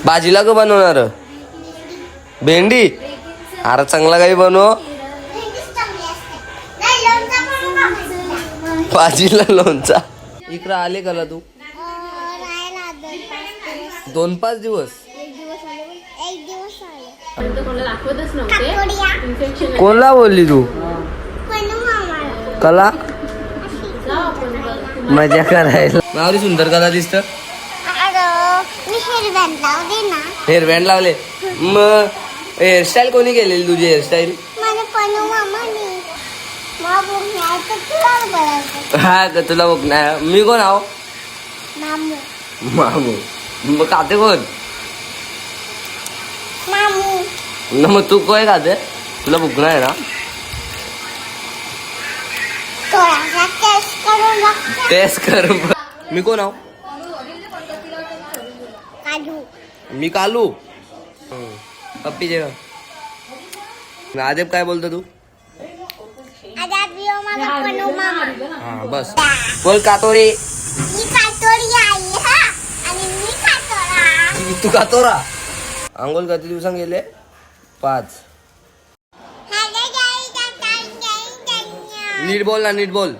भाजीला का बनवणार? भेंडी. अरे चांगला काही बनव. भाजीला लोणचा. इकडं आले का तू? 2-5 दिवस. कोणला बोलली तू? कला मजा करायला. मावरी सुंदर कला दिसत. हेअरबँड लावले. मग हेअरस्टाईल कोणी केलेली तुझी हेअरस्टाईल? हा का तुला बघ ना. मी कोण आहो? मामू. मग खाते कोण? मग तू काय खाते? तुला भूक नाही ना? टेस्ट कर. मी कोण आहो? मी कालू. पप्पी जेव्हा आदेब काय बोलतो तू? हा बस बोल. कातोरी. तू कातोरा. आंघोळ किती दिवसांनी गेले? 5. नीट बोल ना, नीट बोल.